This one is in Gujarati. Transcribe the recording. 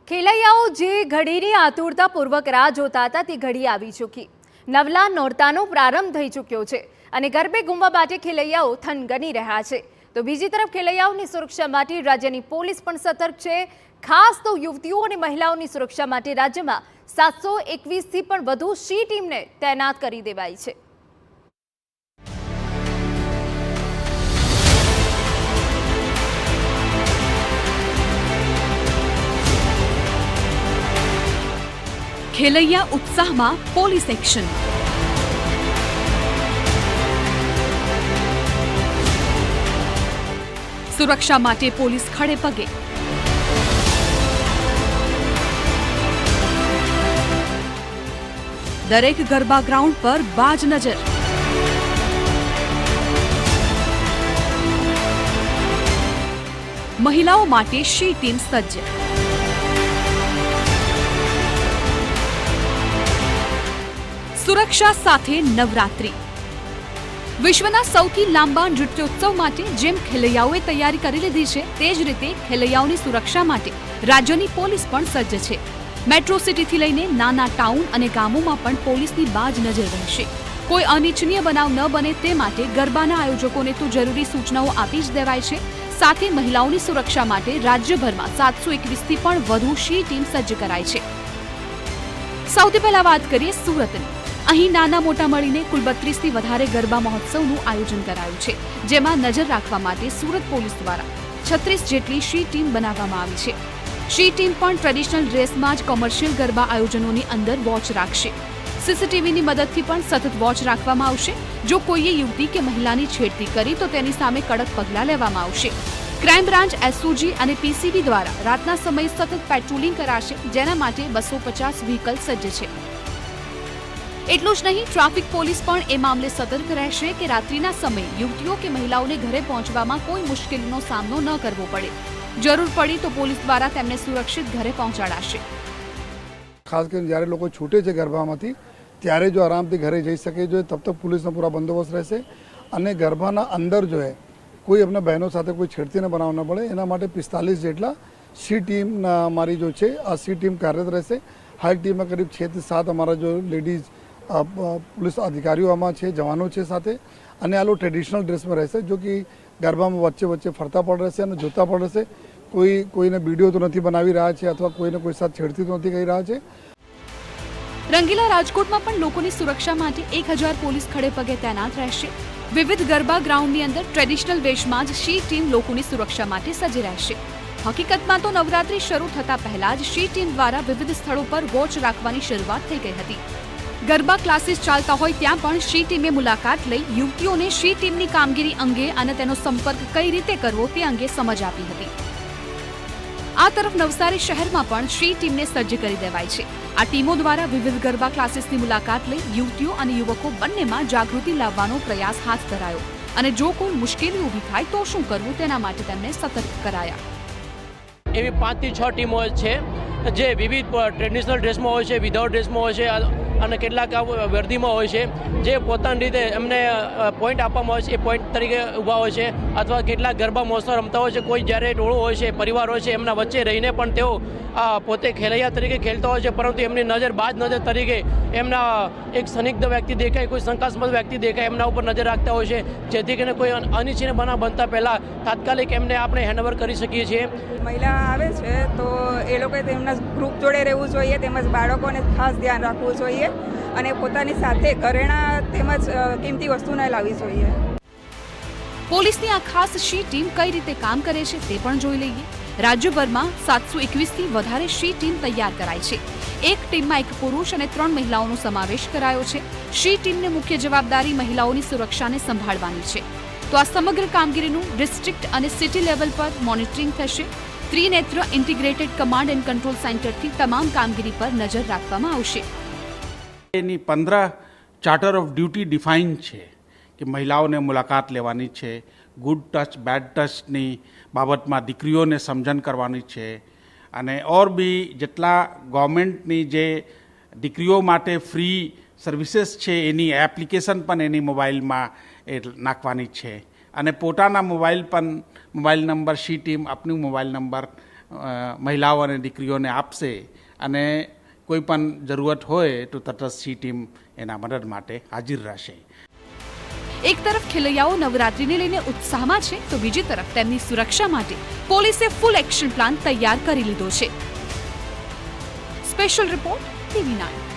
ખેલૈયાઓ જે ઘડીની આતુરતાપૂર્વક રાહ જોતા હતા તે ઘડી આવી ચૂકી। નવલા નોરતાનો પ્રારંભ થઈ ચૂક્યો છે અને ગરબે ઘૂમવા માટે ખેલૈયાઓ થનગની રહ્યા છે। તો બીજી તરફ ખેલૈયાઓની સુરક્ષા માટે રાજ્યની પોલીસ પણ સતર્ક છે। ખાસ તો યુવતીઓ અને મહિલાઓની સુરક્ષા માટે રાજ્યમાં 721થી પણ વધુ સી ટીમને તૈનાત કરી દેવાઈ છે। ખેલૈયા ઉત્સાહમાં પોલીસ એક્શન। સુરક્ષા માટે પોલીસ ખડે પગે। દરેક ગરબા ગ્રાઉન્ડ પર બાજ નજર। મહિલાઓ માટે શી ટીમ સજ્જ। સુરક્ષા સાથે નવરાત્રી। વિશ્વના સૌથી લાંબા નૃત્યોત્સવ માટે જેમ ખેલૈયાઓએ તૈયારી કરી લીધી છે તે જ રીતે ખેલૈયાઓની સુરક્ષા માટે રાજ્યની પોલીસ પણ સજ્જ છે। મેટ્રો સિટીથી લઈને નાના ટાઉન અને ગામોમાં પણ પોલીસની બાજ નજર રહેશે। કોઈ અનિચ્છનીય બનાવ ન બને તે માટે ગરબાના આયોજકોને તો જરૂરી સૂચનાઓ આપી જ દેવાય છે। સાથે મહિલાઓની સુરક્ષા માટે રાજ્યભરમાં 721થી પણ વધુ શી ટીમ સજ્જ કરાઈ છે। સૌથી પહેલા વાત કરીએ સુરતની। અહીં નાના મોટા મળીને કુલ 32થી વધારે ગરબા મહોત્સવનું આયોજન કરાયું છે, જેમાં નજર રાખવા માટે સુરત પોલીસ દ્વારા 36 જેટલી શી ટીમ બનાવવામાં આવી છે। શી ટીમ પણ ટ્રેડિશનલ ડ્રેસમાં જ કોમર્શિયલ ગરબા આયોજનોની અંદર વોચ રાખશે। સીસીટીવીની મદદથી પણ સતત વોચ રાખવામાં આવશે। જો કોઈએ યુવતી કે મહિલાની છેડતી કરી તો તેની સામે કડક પગલાં લેવામાં આવશે। ક્રાઇમ બ્રાન્ચ, એસઓજી અને પીસીબી દ્વારા રાતના સમયે સતત પેટ્રોલિંગ કરાશે, જેના માટે 250 વ્હીકલ સજ્જ છે। એટલું જ નહીં, ટ્રાફિક પોલીસ પણ એ મામલે સતર્ક રહેશે કે રાત્રિના સમયે યુવતીઓ કે મહિલાઓને ઘરે પહોંચવામાં કોઈ મુશ્કેલીનો સામનો ન કરવો પડે। જરૂર પડી તો પોલીસ દ્વારા તેમને સુરક્ષિત ઘરે પહોંચાડાશે। ખાસ કરીને જ્યારે લોકો છૂટે છે ગરબામાંથી ત્યારે જો આરામથી ઘરે જઈ શકે જો તબ તક પોલીસનો પૂરા બંદોબસ્ત રહેશે અને ગરબાના અંદર જો કોઈ આપણા બહેનો સાથે કોઈ છેડતીને બનાવ ન પડે એના માટે 45 જેટલા સી ટીમ અમારી જો છે આ સી ટીમ કાર્યરત રહેશે। હાઈ ટીમમાં કરીબ 6 થી 7 અમારા જો લેડીઝ पुलिस अधिकारियों आमा छे, जवानों छे साथे अने आ लोग ट्रेडिशनल ड्रेस में रहશે जो कि गरबाમાં વચ્ચે વચ્ચે ફરતા પણ રહેશે અને જોતા પણ રહેશે। કોઈને વિડીયો તો નથી બનાવી રહ્યા છે અથવા કોઈને કોઈ સાથે છેડતી તો નથી કરી રહ્યા છે। રંગીલા રાજકોટમાં પણ લોકોની સુરક્ષા માટે 1000 પોલીસ ખડે પગે તૈનાત રહેશે। વિવિધ ગરબા ગ્રાઉન્ડની અંદર ટ્રેડિશનલ વેશમાં જ શી ટીમ લોકોની સુરક્ષા માટે સજ્જ રહેશે। હકીકતમાં તો નવરાત્રી શરૂ થતા પહેલા જ શી ટીમ દ્વારા વિવિધ સ્થળો પર વોચ રાખવાની શરૂઆત થઈ ગઈ હતી। ગરબા ક્લાસીસ ચાલતા હોય ત્યાં પણ શી ટીમે મુલાકાત લઈ યુવતીઓને શી ટીમની કામગીરી અંગે અને તેનો સંપર્ક કઈ રીતે કરવો તે અંગે સમજ આપી હતી। આ તરફ નવસારી શહેરમાં પણ શી ટીમને સજ્જ કરી દેવાઈ છે। આ ટીમો દ્વારા વિવિધ ગરબા ક્લાસીસની મુલાકાત લઈ યુવતીઓ અને યુવકો બંનેમાં જાગૃતિ લાવવાનો પ્રયાસ હાથ ધરાયો અને જો કોઈ મુશ્કેલી ઊભી થાય તો શું કરવું તેના માટે તેમને સતર્ક કરાયા। એવી 5 થી 6 ટીમો છે જે વિવિધ ટ્રેડિશનલ ડ્રેસમાં હોય છે, વિધાઉટ ડ્રેસમાં હોય છે અને કેટલાક વર્દીમાં હોય છે, જે પોતાની રીતે એમને પોઈન્ટ આપવામાં આવે છે એ પોઈન્ટ તરીકે ઊભા હોય છે અથવા કેટલાક ગરબા મહોત્સવ રમતા હોય છે। કોઈ જ્યારે ટોળું હોય છે, પરિવાર હોય છે, એમના વચ્ચે રહીને પણ તેઓ પોતે ખેલૈયા તરીકે ખેલતા હોય છે, પરંતુ એમની નજર બાજ નજર તરીકે એમના એક સંદિગ્ધ વ્યક્તિ દેખાય, કોઈ શંકાસ્પદ વ્યક્તિ દેખાય એમના ઉપર નજર રાખતા હોય છે, જેથી કરીને કોઈ અનિચ્છનીય બનાવ બનતા પહેલાં તાત્કાલિક એમને આપણે હેન્ડઓવર કરી શકીએ છીએ। મહિલા આવે છે તો એ લોકોએ તેમના ગ્રુપ જોડે રહેવું જોઈએ, તેમજ બાળકોને ખાસ ધ્યાન રાખવું જોઈએ અને પોતાની સાથે ઘરેણાં તેમજ કિંમતી વસ્તુ ન લાવવી જોઈએ। પોલીસની આ ખાસ શી ટીમ કઈ રીતે કામ કરે છે તે પણ જોઈ લઈએ। રાજ્યભરમાં 721થી વધારે શી ટીમ તૈયાર કરાઈ છે। એક ટીમમાં એક પુરુષ અને 3 મહિલાઓનો સમાવેશ કરાયો છે। શી ટીમને મુખ્ય જવાબદારી મહિલાઓની સુરક્ષાને સંભાળવાની છે। તો આ સમગ્ર કામગીરીનું ડિસ્ટ્રિક્ટ અને સિટી લેવલ પર મોનિટરિંગ થશે। Trinetra integrated command and control સેન્ટરથી તમામ કામગીરી પર નજર રાખવામાં આવશે। એની 15 ચાર્ટર ઓફ ડ્યુટી ડિફાઇન છે કે મહિલાઓને મુલાકાત લેવાની છે, ગુડ ટચ બેડ ટચની બાબતમાં દીકરીઓને સમજણ કરવાની છે અને ઓર બી જેટલા ગવર્મેન્ટની જે દીકરીઓ માટે ફ્રી સર્વિસીસ છે એની એપ્લિકેશન પણ એની મોબાઈલમાં નાખવાની છે અને પોતાના મોબાઈલ નંબર શી ટીમ આપનું મોબાઈલ નંબર મહિલાઓ અને દીકરીઓને આપશે અને કોઈ પણ જરૂરત હોય તો તટસ્થ ટીમ એના મદદ માટે હાજર રહેશે. એક તરફ ખેલૈયાઓ નવરાત્રીને લઈને ઉત્સાહમાં છે તો બીજી તરફ તેમની સુરક્ષા માટે પોલીસે ફૂલ એક્શન પ્લાન તૈયાર કરી લીધો છે. Special report TV9.